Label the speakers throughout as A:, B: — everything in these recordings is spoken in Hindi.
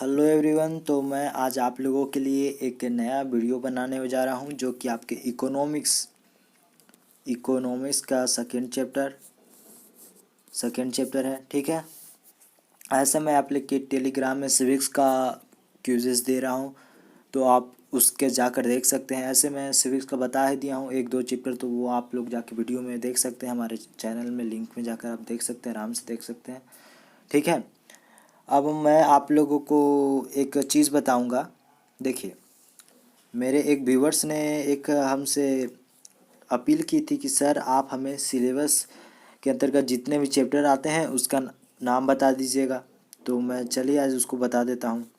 A: Hello everyone. तो मैं आज आप लोगों के लिए एक नया वीडियो बनाने जा रहा हूं जो कि आपके इकोनॉमिक्स का सेकंड चैप्टर है। ठीक है। ऐसे मैं आप लोग के टेलीग्राम में सिविक्स का क्विज़ेस दे रहा हूं, तो आप उसके जाकर देख सकते हैं। ऐसे मैं सिविक्स का बता ही दिया हूं एक दो चैप्टर, तो वो आप लोग जाके वीडियो में देख सकते हैं। हमारे चैनल में लिंक में जाकर आप देख सकते हैं, आराम से देख सकते हैं। ठीक है। अब मैं आप लोगों को एक चीज़ बताऊंगा। देखिए, मेरे एक व्यूवर्स ने एक हमसे अपील की थी कि सर आप हमें सिलेबस के अंतर्गत जितने भी चैप्टर आते हैं उसका नाम बता दीजिएगा। तो मैं चलिए आज उसको बता देता हूँ।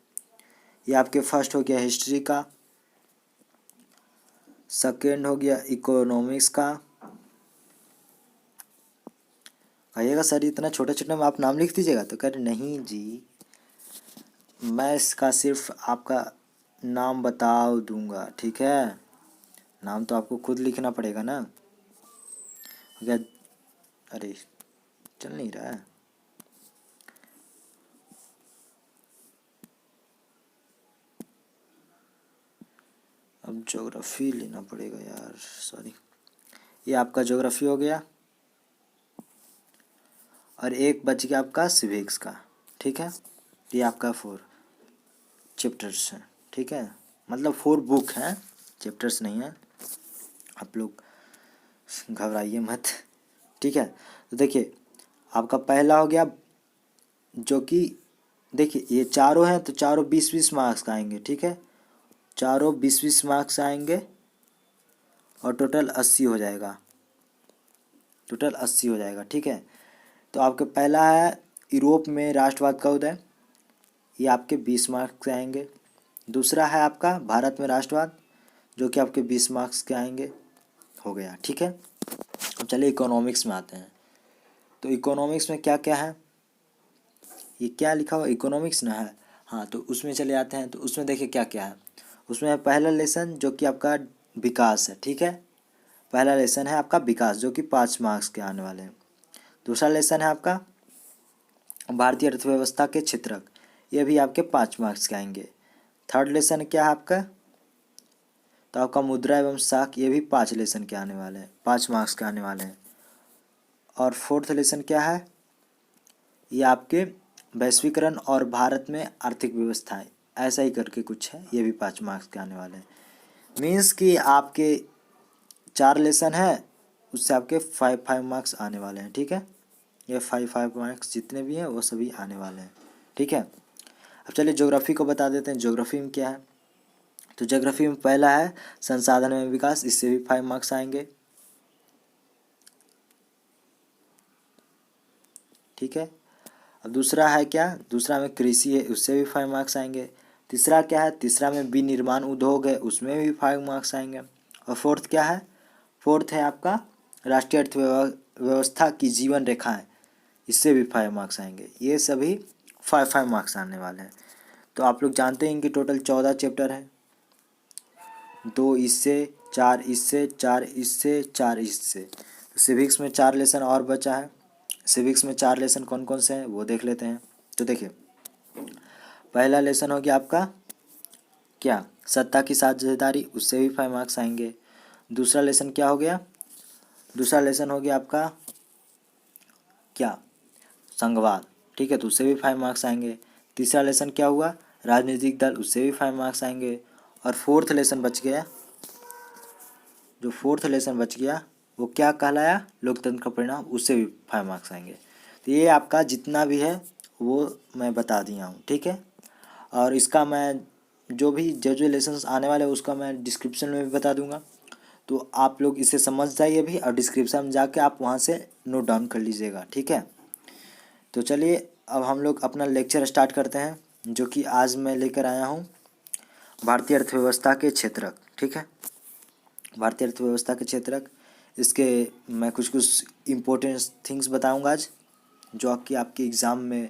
A: ये आपके फर्स्ट हो गया हिस्ट्री का, सेकेंड हो गया इकोनॉमिक्स का। कहिएगा सर इतना छोटा छोटा में आप नाम लिख दीजिएगा, तो कह रहे नहीं जी, मैं इसका सिर्फ आपका नाम बता दूंगा। ठीक है, नाम तो आपको खुद लिखना पड़ेगा ना। अगर अरे चल नहीं रहा है। अब ज्योग्राफी लेना पड़ेगा यार, सॉरी। ये आपका ज्योग्राफी हो गया और एक बच गया आपका सिविक्स का। ठीक है, ये आपका 4 चैप्टर्स हैं। ठीक है, मतलब 4 बुक हैं, चैप्टर्स नहीं हैं। आप लोग घबराइए मत। ठीक है, तो देखिए आपका पहला हो गया जो कि देखिए ये चारों हैं, तो चारों 20-20 मार्क्स का आएंगे। ठीक है, चारों 20-20 मार्क्स आएंगे और टोटल 80 हो जाएगा। ठीक है, तो आपके पहला है यूरोप में राष्ट्रवाद का उदय, ये आपके 20 मार्क्स के आएंगे। दूसरा है आपका भारत में राष्ट्रवाद, जो कि आपके 20 मार्क्स के आएंगे। हो गया। ठीक है, अब चलिए इकोनॉमिक्स में आते हैं। तो इकोनॉमिक्स में क्या क्या है, ये क्या लिखा हुआ इकोनॉमिक्स ना है। हाँ, तो उसमें चले आते हैं। तो उसमें देखिए क्या क्या है। उसमें पहला लेसन जो कि आपका विकास है। ठीक है, पहला लेसन है आपका विकास, जो कि 5 मार्क्स के आने वाले हैं। दूसरा लेसन है आपका भारतीय अर्थव्यवस्था के क्षेत्रक, ये भी आपके 5 मार्क्स के आएंगे। थर्ड लेसन क्या है आपका, तो आपका मुद्रा एवं साख, ये भी 5 लेसन के आने वाले हैं, 5 मार्क्स के आने वाले हैं। और फोर्थ लेसन क्या है, ये आपके वैश्वीकरण और भारत में आर्थिक व्यवस्थाएं, ऐसा ही करके कुछ है, ये भी 5 मार्क्स के आने वाले हैं। मीन्स कि आपके 4 लेसन है, उससे आपके 5 मार्क्स आने वाले हैं। ठीक है, ये 5 मार्क्स जितने भी हैं वो सभी आने वाले हैं। ठीक है, अब चलिए ज्योग्राफी को बता देते हैं। ज्योग्राफी में क्या है, तो ज्योग्राफी में पहला है संसाधन में विकास, इससे भी 5 मार्क्स आएंगे। ठीक है, अब दूसरा है क्या, दूसरा में कृषि है, उससे भी 5 मार्क्स आएंगे। तीसरा क्या है, तीसरा में विनिर्माण उद्योग है, उसमें भी 5 मार्क्स आएंगे। और फोर्थ क्या है, फोर्थ है आपका राष्ट्रीय अर्थव्यवस्था की जीवन रेखाएं, इससे भी 5 मार्क्स आएंगे। ये सभी 5 मार्क्स आने वाले हैं। तो आप लोग जानते हैं कि टोटल 14 चैप्टर है, 2 इससे, 4 इससे, 4 इससे, 4 इससे। सिविक्स में 4 लेसन और बचा है। सिविक्स में 4 लेसन कौन कौन से हैं वो देख लेते हैं। तो देखिए, पहला लेसन हो गया आपका क्या, सत्ता की साझेदारी, उससे भी 5 मार्क्स आएंगे। दूसरा लेसन क्या हो गया, दूसरा लेसन हो गया आपका क्या, संघवाद। ठीक है, तो उससे भी 5 मार्क्स आएंगे। तीसरा लेसन क्या हुआ, राजनीतिक दल, उससे भी 5 मार्क्स आएंगे। और फोर्थ लेसन बच गया, जो फोर्थ लेसन बच गया वो क्या कहलाया, लोकतंत्र का परिणाम, उससे भी 5 मार्क्स आएंगे। तो ये आपका जितना भी है वो मैं बता दिया हूँ। ठीक है, और इसका मैं जो लेसन्स आने वाले हैं उसका मैं डिस्क्रिप्शन में भी बता दूंगा, तो आप लोग इसे समझ जाइए भी, और डिस्क्रिप्शन में जाके आप वहाँ से नोट डाउन कर लीजिएगा। ठीक है, तो चलिए अब हम लोग अपना लेक्चर स्टार्ट करते हैं, जो कि आज मैं लेकर आया हूँ भारतीय अर्थव्यवस्था के क्षेत्रक। ठीक है, भारतीय अर्थव्यवस्था के क्षेत्रक, इसके मैं कुछ कुछ इम्पोर्टेंट थिंग्स बताऊंगा आज, जो आपकी आपके एग्ज़ाम में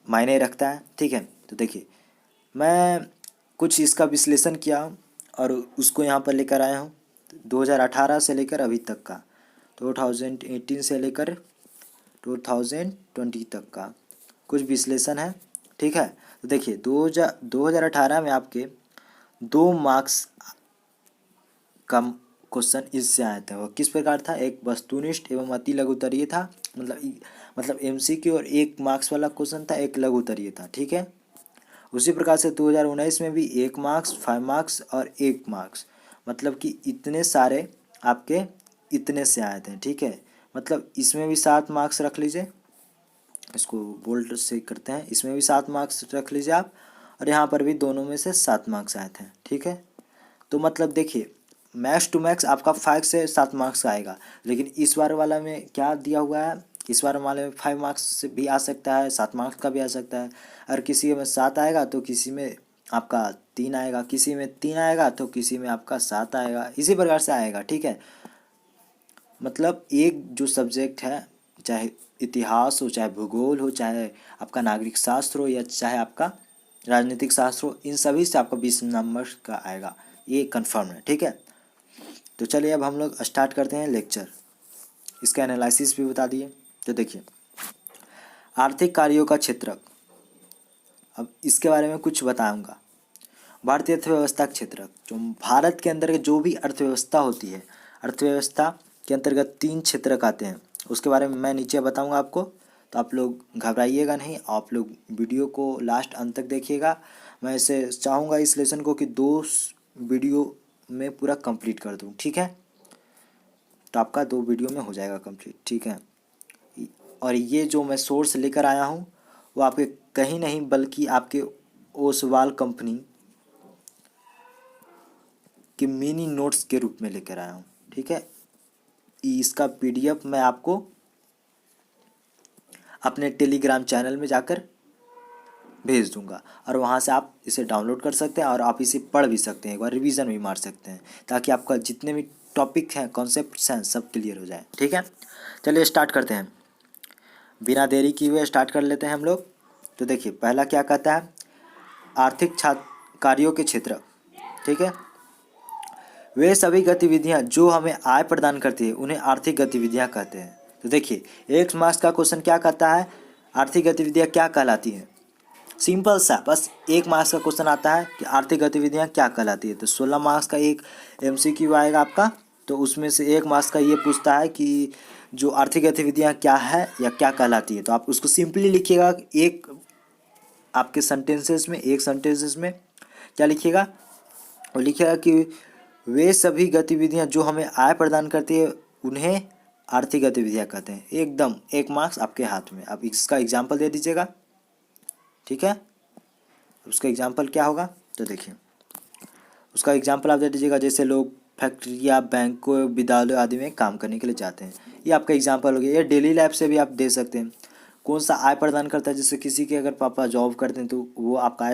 A: मायने रखता है। ठीक है, तो देखिए मैं कुछ इसका विश्लेषण किया और उसको यहाँ पर लेकर आया हूँ 2018 से लेकर अभी तक का, 2018 से लेकर 2020 तक का कुछ विश्लेषण है। ठीक है, तो देखिए 2018 में आपके 2 मार्क्स का क्वेश्चन इससे आया था। वो किस प्रकार था, एक वस्तुनिष्ठ एवं अति लघु उत्तरीय था, मतलब एमसीक्यू, और 1 मार्क्स वाला क्वेश्चन था, एक लघु उत्तरीय था। ठीक है, उसी प्रकार से 2019 में भी 1 मार्क्स, 5 मार्क्स और 1 मार्क्स, मतलब कि इतने सारे आपके इतने से आए थे। ठीक है, मतलब इसमें भी 7 मार्क्स रख लीजिए, इसको बोल्ड से करते हैं, इसमें भी 7 मार्क्स रख लीजिए आप, और यहाँ पर भी दोनों में से 7 मार्क्स आए थे। ठीक है, तो मतलब देखिए मैक्स टू मैक्स आपका 5 से 7 मार्क्स आएगा, लेकिन इस बार वाला में क्या दिया हुआ है, इस बार वाले में 5 मार्क्स से भी आ सकता है, 7 मार्क्स का भी आ सकता है। अगर किसी में 7 आएगा तो किसी में आपका 3 आएगा, किसी में 3 आएगा तो किसी में आपका 7 आएगा, इसी प्रकार से आएगा। ठीक है, मतलब एक जो सब्जेक्ट है, चाहे इतिहास हो, चाहे भूगोल हो, चाहे आपका नागरिक शास्त्र हो, या चाहे आपका राजनीतिक शास्त्र हो, इन सभी से आपका 20 नंबर का आएगा, ये कंफर्म है। ठीक है, तो चलिए अब हम लोग स्टार्ट करते हैं लेक्चर। इसका एनालिसिस भी बता दिए। तो देखिए आर्थिक कार्यों का क्षेत्रक, अब इसके बारे में कुछ बताऊंगा। भारतीय अर्थव्यवस्था का क्षेत्रक, जो भारत के अंदर जो भी अर्थव्यवस्था होती है, अर्थव्यवस्था के अंतर्गत 3 क्षेत्रक आते हैं, उसके बारे में मैं नीचे बताऊंगा आपको। तो आप लोग घबराइएगा नहीं, आप लोग वीडियो को लास्ट अंत तक देखिएगा। मैं इसे चाहूँगा इस लेसन को कि 2 वीडियो में पूरा कंप्लीट कर दूँ। ठीक है, तो आपका 2 वीडियो में हो जाएगा कंप्लीट। ठीक है, और ये जो मैं सोर्स लेकर आया हूँ वो आपके कहीं नहीं बल्कि आपके ओसवाल कंपनी के मिनी नोट्स के रूप में लेकर आया हूँ। ठीक है, इसका पीडीएफ मैं आपको अपने टेलीग्राम चैनल में जाकर भेज दूंगा, और वहाँ से आप इसे डाउनलोड कर सकते हैं और आप इसे पढ़ भी सकते हैं, एक बार रिवीजन भी मार सकते हैं, ताकि आपका जितने भी टॉपिक हैं, कॉन्सेप्ट्स हैं, सब क्लियर हो जाए। ठीक है, चलिए स्टार्ट करते हैं, बिना देरी किए हुए स्टार्ट कर लेते हैं हम लोग। तो देखिए पहला क्या कहता है, आर्थिक कार्यों के क्षेत्र। ठीक है, वे सभी गतिविधियां जो हमें आय प्रदान करती है उन्हें आर्थिक गतिविधियां कहते हैं। तो देखिए 1 मार्क्स का क्वेश्चन क्या कहता है, आर्थिक गतिविधियां क्या कहलाती हैं। सिंपल सा, बस 1 मार्क्स का क्वेश्चन आता है कि आर्थिक गतिविधियां क्या कहलाती है। तो 16 मार्क्स का एक एमसीक्यू आएगा आपका, तो उसमें से 1 मार्क्स का ये पूछता है कि जो आर्थिक गतिविधियां क्या है या क्या कहलाती है। तो आप उसको सिंपली लिखिएगा, एक आपके एक सेंटेंसेस में क्या लिखिएगा, वो लिखिएगा कि वे सभी गतिविधियां जो हमें आय प्रदान करती है उन्हें आर्थिक गतिविधियां कहते हैं। एकदम 1 मार्क्स आपके हाथ में। अब इसका एग्जाम्पल दे दीजिएगा। ठीक है, उसका एग्जाम्पल क्या होगा, तो देखिए उसका एग्जाम्पल आप दे दीजिएगा, जैसे लोग फैक्ट्रियाँ, बैंकों, विद्यालयों आदि में काम करने के लिए जाते हैं, ये आपका एग्जाम्पल हो गया। ये डेली लाइफ से भी आप दे सकते हैं, कौन सा आय प्रदान करता है, जैसे किसी के अगर पापा जॉब करते हैं तो वो आपका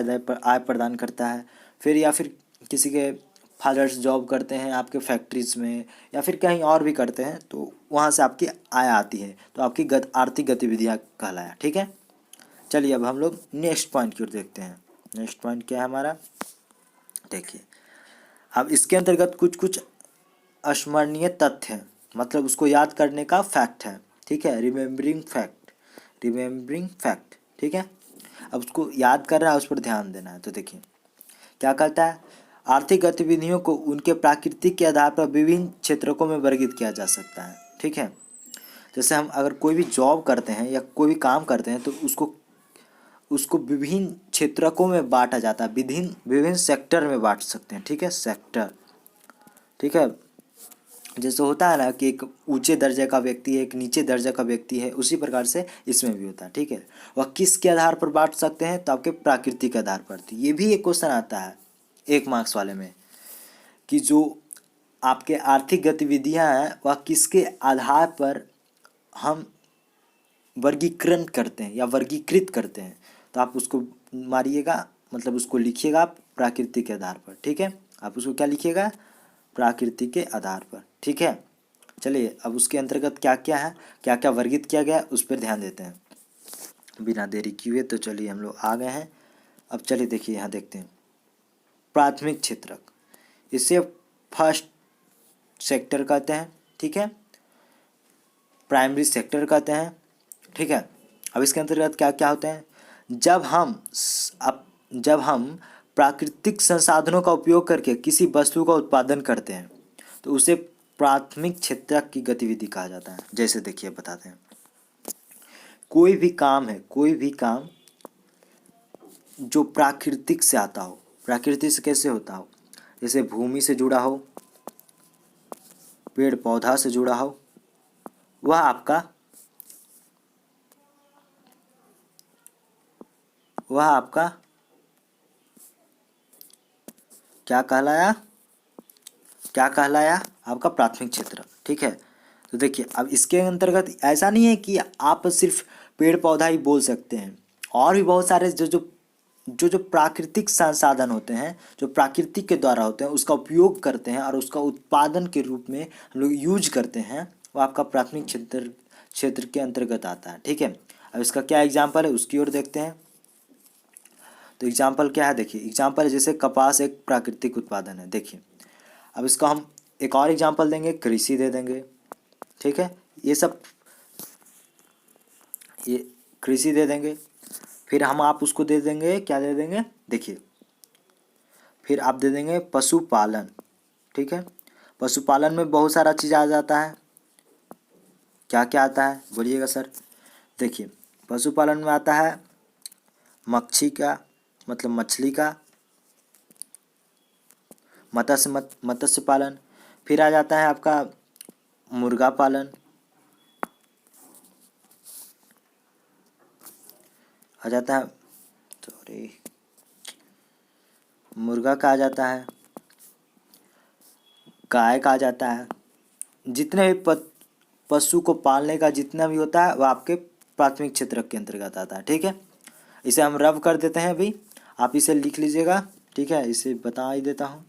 A: आय प्रदान करता है। फिर या फिर किसी के फादर्स जॉब करते हैं आपके फैक्ट्रीज में, या फिर कहीं और भी करते हैं, तो वहाँ से आपकी आय आती है, तो आपकी आर्थिक गतिविधियाँ कहलाया। ठीक है, चलिए अब हम लोग नेक्स्ट पॉइंट की ओर देखते हैं। नेक्स्ट पॉइंट क्या है हमारा, देखिए अब इसके अंतर्गत कुछ कुछ अस्मरणीय तथ्य हैं, मतलब उसको याद करने का फैक्ट है। ठीक है, रिमेम्बरिंग फैक्ट। ठीक है, अब उसको याद करना है, उस पर ध्यान देना है। तो देखिए क्या कहता है, आर्थिक गतिविधियों को उनके प्राकृतिक के आधार पर विभिन्न क्षेत्रों में वर्गीकृत किया जा सकता है। ठीक है, जैसे हम अगर कोई भी जॉब करते हैं या कोई भी काम करते हैं तो उसको विभिन्न क्षेत्रकों में बांटा जाता है, विभिन्न सेक्टर में बांट सकते हैं। ठीक है, सेक्टर। ठीक है, जैसे होता है ना कि एक ऊंचे दर्जे का व्यक्ति है, एक नीचे दर्जे का व्यक्ति है, उसी प्रकार से इसमें भी होता है। ठीक है, वह किसके आधार पर बांट सकते हैं, तो आपके प्राकृतिक आधार पर। तो ये भी एक क्वेश्चन आता है 1 मार्क्स वाले में, कि जो आपके आर्थिक गतिविधियां हैं वह किसके आधार पर हम वर्गीकरण करते हैं या वर्गीकृत करते हैं। तो आप उसको मारिएगा, मतलब उसको लिखिएगा आप प्राकृतिक के आधार पर। ठीक है, आप उसको क्या लिखिएगा, प्राकृतिक के आधार पर। ठीक है, चलिए अब उसके अंतर्गत क्या क्या है, क्या क्या वर्गीकृत किया गया उस पर ध्यान देते हैं बिना देरी किए। तो चलिए हम लोग आ गए हैं। अब चलिए देखिए यहाँ देखते हैं, प्राथमिक क्षेत्रक, इसे फर्स्ट सेक्टर कहते हैं। ठीक है, प्राइमरी सेक्टर कहते हैं। ठीक है, अब इसके अंतर्गत क्या क्या होते हैं, जब हम प्राकृतिक संसाधनों का उपयोग करके किसी वस्तु का उत्पादन करते हैं तो उसे प्राथमिक क्षेत्रक की गतिविधि कहा जाता है। जैसे देखिए बताते हैं, कोई भी काम जो प्राकृतिक से आता हो, प्राकृतिक से कैसे होता हो, जैसे भूमि से जुड़ा हो, पेड़ पौधा से जुड़ा हो, वह आपका क्या कहलाया आपका प्राथमिक क्षेत्र। ठीक है, तो देखिए अब इसके अंतर्गत ऐसा नहीं है कि आप सिर्फ पेड़ पौधा ही बोल सकते हैं, और भी बहुत सारे जो प्राकृतिक संसाधन होते हैं, जो प्राकृतिक के द्वारा होते हैं, उसका उपयोग करते हैं और उसका उत्पादन के रूप में हम लोग यूज करते हैं, वो आपका प्राथमिक क्षेत्र के अंतर्गत आता है। ठीक है, अब इसका क्या एग्जाम्पल है उसकी ओर देखते हैं। तो एग्जाम्पल क्या है, देखिए एग्जाम्पल है जैसे कपास एक प्राकृतिक उत्पादन है। देखिए अब इसका हम एक और एग्जाम्पल देंगे, कृषि दे देंगे। ठीक है, ये कृषि दे देंगे, फिर हम आप उसको दे देंगे, क्या दे देंगे, देखिए फिर आप दे देंगे पशुपालन। ठीक है, पशुपालन में बहुत सारा चीज़ आ जाता है। क्या क्या आता है बोलिएगा सर। देखिए पशुपालन में आता है मछली का मत्स्य पालन, फिर आ जाता है आपका मुर्गा पालन, आ जाता है मुर्गा का आ जाता है, गाय का आ जाता है। जितने भी पशु को पालने का जितना भी होता है वह आपके प्राथमिक क्षेत्र के अंतर्गत आता है। ठीक है, इसे हम रब कर देते हैं, अभी आप इसे लिख लीजिएगा। ठीक है, इसे बता ही देता हूँ,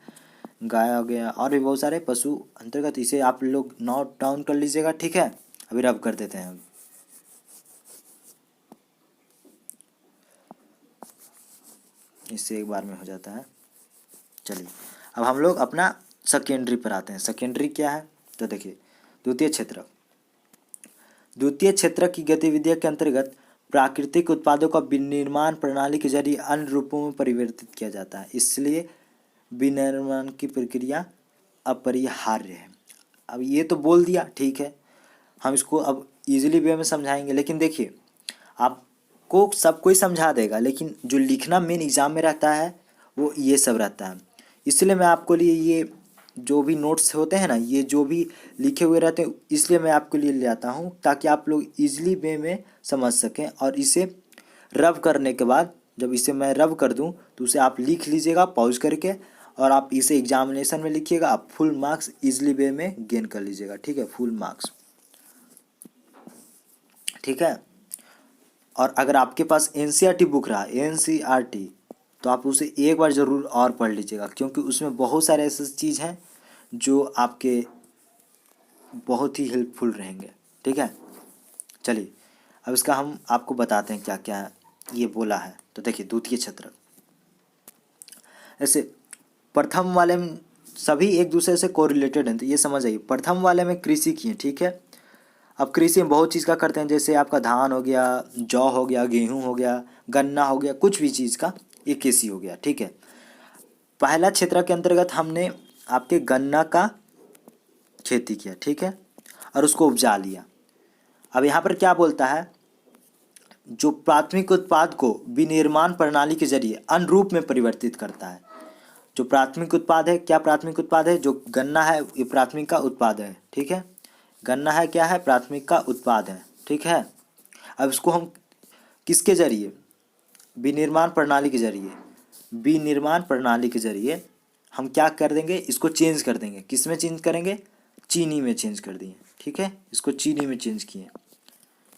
A: गाय हो गया और भी बहुत सारे पशु अंतर्गत, इसे आप लोग नोट डाउन कर लीजिएगा। ठीक है, अभी रब कर देते हैं, इससे एक बार में हो जाता है। चलिए अब हम लोग अपना सेकेंडरी पर आते हैं। सेकेंडरी क्या है, तो देखिए द्वितीय क्षेत्र की गतिविधियों के अंतर्गत प्राकृतिक उत्पादों का विनिर्माण प्रणाली के जरिए अन्य रूपों में परिवर्तित किया जाता है, इसलिए विनिर्माण की प्रक्रिया अपरिहार्य है। अब ये तो बोल दिया, ठीक है, हम इसको अब इजीली वे में समझाएंगे। लेकिन देखिए आपको सब कोई समझा देगा, लेकिन जो लिखना मेन एग्जाम में रहता है वो ये सब रहता है। इसलिए मैं आपको लिए ये जो भी नोट्स होते हैं ना, ये जो भी लिखे हुए रहते हैं, इसलिए मैं आपके लिए ले आता हूँ ताकि आप लोग इजीली वे में समझ सकें। और इसे रब करने के बाद जब इसे मैं रब कर दूँ तो उसे आप लिख लीजिएगा पॉज करके, और आप इसे एग्जामिनेशन में लिखिएगा, आप फुल मार्क्स इजीली वे में गेन कर लीजिएगा। ठीक है, फुल मार्क्स। ठीक है, और अगर आपके पास एनसीईआरटी बुक रहा, एनसीईआरटी, तो आप उसे एक बार ज़रूर और पढ़ लीजिएगा, क्योंकि उसमें बहुत सारे ऐसे चीज़ हैं जो आपके बहुत ही हेल्पफुल रहेंगे। ठीक है, चलिए अब इसका हम आपको बताते हैं क्या क्या ये बोला है। तो देखिए द्वितीय क्षेत्र, ऐसे प्रथम वाले में सभी एक दूसरे से कोरिलेटेड हैं, तो ये समझ आइए। प्रथम वाले में कृषि की है। ठीक है, अब कृषि में बहुत चीज़ का करते हैं, जैसे आपका धान हो गया, जौ हो गया, गेहूँ हो गया, गन्ना हो गया, कुछ भी चीज़ का ये कृषि हो गया। ठीक है, पहला क्षेत्र के अंतर्गत हमने आपके गन्ना का खेती किया। ठीक है, और उसको उपजा लिया। अब यहाँ पर क्या बोलता है, जो प्राथमिक उत्पाद को विनिर्माण प्रणाली के जरिए अन्य रूप में परिवर्तित करता है। जो प्राथमिक उत्पाद है, क्या प्राथमिक उत्पाद है, जो गन्ना है ये प्राथमिक का उत्पाद है। ठीक है, गन्ना है, क्या है, प्राथमिक का उत्पाद है। ठीक है, अब इसको हम किसके जरिए, विनिर्माण प्रणाली के जरिए हम क्या कर देंगे, इसको चेंज कर देंगे। किस में चेंज करेंगे, चीनी में चेंज कर दिए। ठीक है, इसको चीनी में चेंज किए।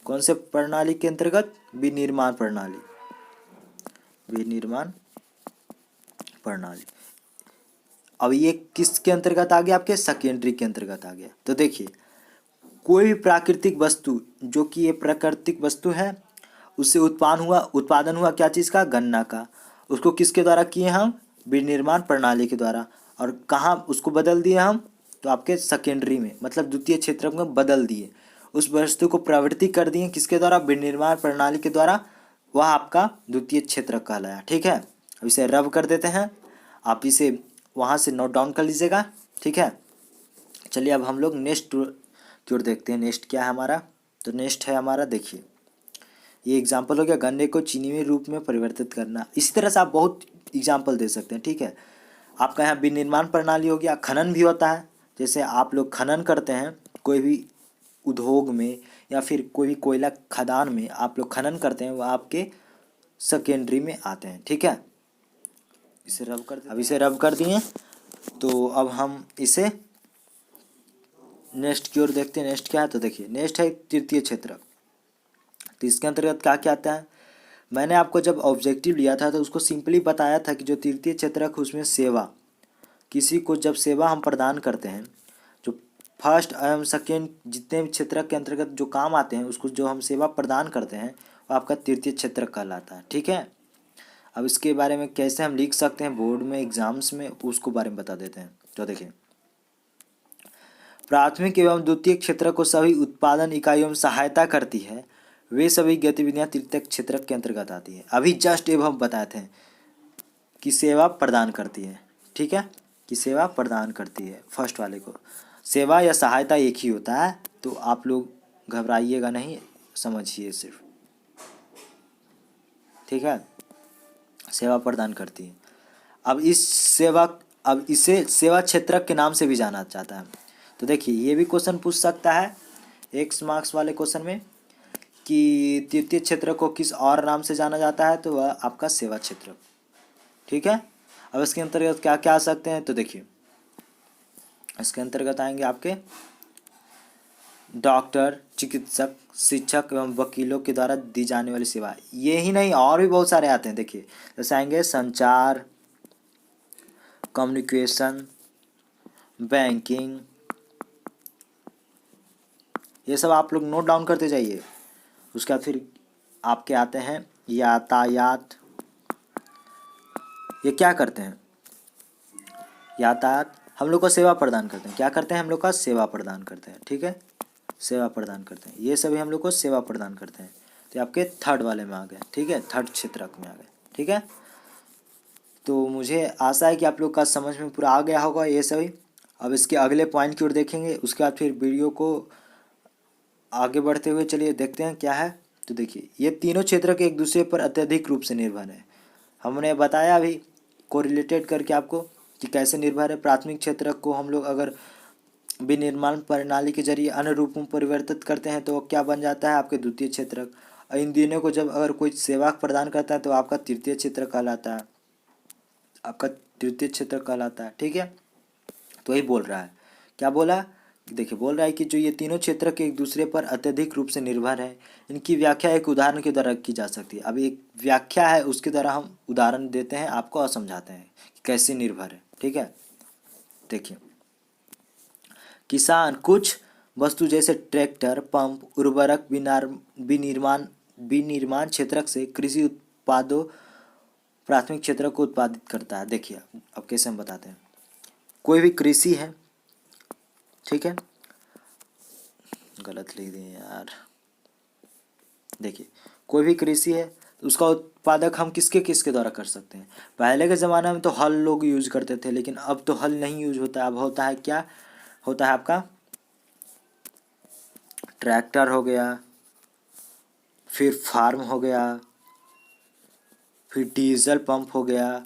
A: कौन से प्रणाली के अंतर्गत, विनिर्माण प्रणाली। अब ये किसके अंतर्गत आ गया, आपके सेकेंडरी के अंतर्गत आ गया। तो देखिए कोई भी प्राकृतिक वस्तु जो कि ये प्राकृतिक वस्तु है, उससे उत्पादन हुआ क्या चीज़ का, गन्ना का, उसको किसके द्वारा किए हम, विनिर्माण प्रणाली के द्वारा। और कहाँ उसको बदल दिए हम, तो आपके सेकेंडरी में, मतलब द्वितीय क्षेत्र में बदल दिए। उस वस्तु को प्रवृत्ति कर दिए किसके द्वारा, विनिर्माण प्रणाली के द्वारा वह आपका द्वितीय क्षेत्रक कहलाया। ठीक है, अब इसे रब कर देते हैं, आप इसे वहाँ से नोट डाउन कर लीजिएगा। ठीक है, चलिए अब हम लोग नेक्स्ट की ओर देखते हैं। नेक्स्ट क्या है हमारा, तो नेक्स्ट है हमारा, देखिए ये एग्जाम्पल हो गया गन्ने को चीनी में रूप में परिवर्तित करना। इसी तरह से आप बहुत एग्जाम्पल दे सकते हैं। ठीक है, आपका यहाँ विनिर्माण प्रणाली हो गया, खनन भी होता है, जैसे आप लोग खनन करते हैं कोई भी उद्योग में या फिर कोई भी कोयला खदान में आप लोग खनन करते हैं, वह आपके सेकेंडरी में आते हैं। ठीक है, इसे रब कर, अब इसे रब कर दिए, तो अब हम इसे नेक्स्ट की ओर देखते हैं। नेक्स्ट क्या है, तो देखिए नेक्स्ट है तृतीय क्षेत्रक। तो इसके अंतर्गत क्या क्या आता है, मैंने आपको जब ऑब्जेक्टिव लिया था तो उसको सिंपली बताया था कि जो तृतीय क्षेत्रक उसमें सेवा, किसी को जब सेवा हम प्रदान करते हैं, जो फर्स्ट एवं सेकेंड जितने भी क्षेत्रक के अंतर्गत जो काम आते हैं उसको जो हम सेवा प्रदान करते हैं वो आपका तृतीय क्षेत्रक कहलाता है। ठीक है, अब इसके बारे में कैसे हम लिख सकते हैं बोर्ड में एग्जाम्स में, उसको बारे में बता देते हैं। तो देखिए प्राथमिक एवं द्वितीय क्षेत्रक को सभी उत्पादन इकाइयों में सहायता करती है, वे सभी गतिविधियां तृतीय क्षेत्रक के अंतर्गत आती है। अभी जस्ट एवं बताए थे कि सेवा प्रदान करती है। ठीक है, कि सेवा प्रदान करती है, फर्स्ट वाले को सेवा या सहायता एक ही होता है, तो आप लोग घबराइएगा नहीं, समझिए सिर्फ। ठीक है, सेवा प्रदान करती है। अब इसे सेवा क्षेत्रक के नाम से भी जाना जाता है। तो देखिए ये भी क्वेश्चन पूछ सकता है 1 मार्क्स वाले क्वेश्चन में कि तृतीय क्षेत्र को किस और नाम से जाना जाता है, तो वह आपका सेवा क्षेत्र। ठीक है, अब इसके अंतर्गत क्या क्या आ सकते हैं, तो देखिए इसके अंतर्गत आएंगे आपके डॉक्टर, चिकित्सक, शिक्षक एवं वकीलों के द्वारा दी जाने वाली सेवा। ये ही नहीं और भी बहुत सारे आते हैं। देखिए जैसे आएंगे संचार, कम्युनिकेशन, बैंकिंग, ये सब आप लोग नोट डाउन करते जाइए। उसके बाद फिर आपके आते हैं यातायात, ये क्या करते हैं, यातायात हम लोग को सेवा प्रदान करते हैं। क्या करते हैं, हम लोग का सेवा प्रदान करते हैं। ठीक है, सेवा प्रदान करते हैं, ये सभी हम लोग को सेवा प्रदान करते हैं। तो आपके थर्ड वाले में आ गए। ठीक है, थर्ड क्षेत्रक में आ गए। ठीक है, तो मुझे आशा है कि आप लोग का समझ में पूरा आ गया होगा ये सभी। अब इसके अगले पॉइंट की ओर देखेंगे, उसके बाद फिर वीडियो को आगे बढ़ते हुए चलिए देखते हैं क्या है। तो देखिए ये तीनों क्षेत्र के एक दूसरे पर अत्यधिक रूप से निर्भर है। हमने बताया अभी कोरिलेटेड करके आपको कि कैसे निर्भर है। प्राथमिक क्षेत्र को हम लोग अगर विनिर्माण प्रणाली के जरिए अन्य रूप में परिवर्तित करते हैं तो क्या बन जाता है, आपके द्वितीय क्षेत्रक। और इन तीनों को जब अगर कोई सेवा प्रदान करता है तो आपका तृतीय क्षेत्र कहलाता है, आपका तृतीय क्षेत्र कहलाता है। ठीक है, तो वही बोल रहा है, क्या बोला, देखिए बोल रहा है कि जो ये तीनों क्षेत्र के एक दूसरे पर अत्यधिक रूप से निर्भर है, इनकी व्याख्या एक उदाहरण के द्वारा की जा सकती है। अब एक व्याख्या है उसके द्वारा हम उदाहरण देते हैं आपको और समझाते हैं कि कैसे निर्भर है। ठीक है, देखिए किसान कुछ वस्तु जैसे ट्रैक्टर, पंप, उर्वरक विनिर्माण क्षेत्रक से कृषि उत्पादों प्राथमिक क्षेत्र को उत्पादित करता है। देखिए अब कैसे हम बताते हैं, कोई भी कृषि है, ठीक है, गलत लिख दिए यार। देखिए कोई भी कृषि है तो उसका उत्पादक हम किसके किसके द्वारा कर सकते हैं। पहले के ज़माने में तो हल लोग यूज करते थे, लेकिन अब तो हल नहीं यूज होता है। अब होता है क्या, होता है आपका ट्रैक्टर हो गया, फिर फार्म हो गया, फिर डीजल पंप हो गया,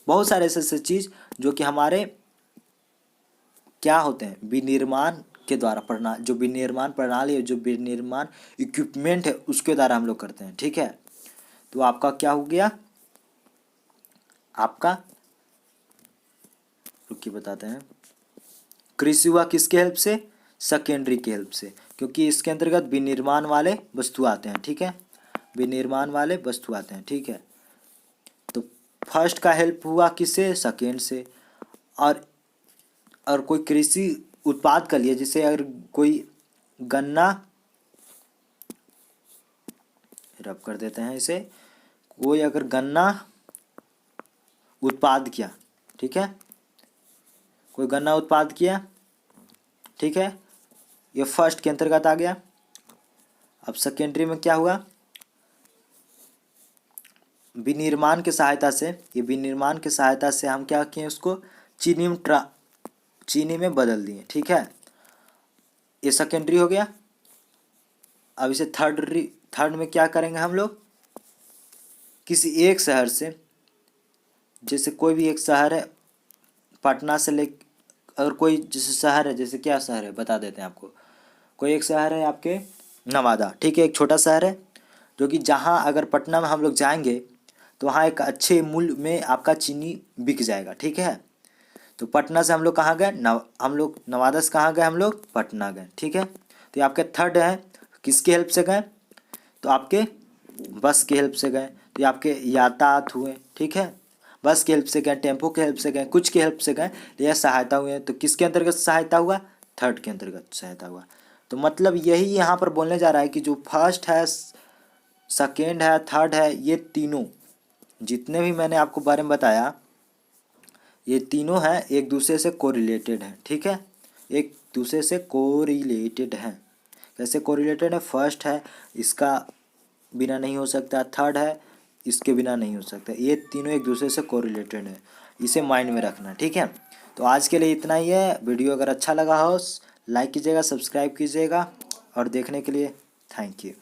A: बहुत सारे ऐसे चीज़ जो कि हमारे क्या होते हैं, विनिर्माण के द्वारा जो विनिर्माण प्रणाली है, जो विनिर्माण इक्विपमेंट है उसके द्वारा हम लोग करते हैं। ठीक है, तो आपका क्या हो गया, आपका रुकिए बताते हैं, कृषि हुआ किसके हेल्प से, सेकेंडरी की हेल्प से, क्योंकि इसके अंतर्गत विनिर्माण वाले वस्तु आते हैं। ठीक है, विनिर्माण वाले वस्तु आते हैं। ठीक है, तो फर्स्ट का हेल्प हुआ किससे, सेकेंड से। और कोई कृषि उत्पाद कर लिया, जैसे अगर कोई गन्ना, रब कर देते हैं इसे, कोई अगर गन्ना उत्पाद किया, ठीक है, कोई गन्ना उत्पाद किया, ठीक है, ये फर्स्ट के अंतर्गत आ गया। अब सेकेंडरी में क्या हुआ, विनिर्माण की सहायता से, ये विनिर्माण की सहायता से हम क्या किए, उसको चीनी में बदल दिए। ठीक है, ये सेकेंडरी हो गया। अब इसे थर्ड में क्या करेंगे हम लोग, किसी एक शहर से, जैसे कोई भी एक शहर है पटना से ले, अगर कोई जैसे शहर है, जैसे क्या शहर है बता देते हैं आपको। कोई एक शहर है आपके नवादा, ठीक है, एक छोटा शहर है जो कि जहाँ अगर पटना में हम लोग जाएंगे तो वहाँ एक अच्छे मूल्य में आपका चीनी बिक जाएगा। ठीक है, तो पटना से हम लोग कहाँ गए, हम लोग नवादा से कहाँ गए, हम लोग पटना गए। ठीक है, तो ये आपके थर्ड है, किसकी हेल्प से गए, तो आपके बस की हेल्प से गए। तो ये आपके यातायात हुए। ठीक है, बस की हेल्प से गए, टेम्पो की हेल्प से गए, कुछ की हेल्प से गए, तो यह सहायता हुए। तो किसके अंतर्गत सहायता हुआ, थर्ड के अंतर्गत सहायता हुआ। तो मतलब यही यहाँ पर बोलने जा रहा है कि जो फर्स्ट है, सेकेंड है, थर्ड है, ये तीनों जितने भी मैंने आपको बारे में बताया, ये तीनों हैं एक दूसरे से कोरिलेटेड हैं। ठीक है, एक दूसरे से कोरिलेटेड हैं। कैसे कोरिलेटेड है, फर्स्ट है इसका बिना नहीं हो सकता, थर्ड है इसके बिना नहीं हो सकता, ये तीनों एक दूसरे से कोरिलेटेड है, इसे माइंड में रखना। ठीक है, तो आज के लिए इतना ही है। वीडियो अगर अच्छा लगा हो लाइक कीजिएगा, सब्सक्राइब कीजिएगा, और देखने के लिए थैंक यू।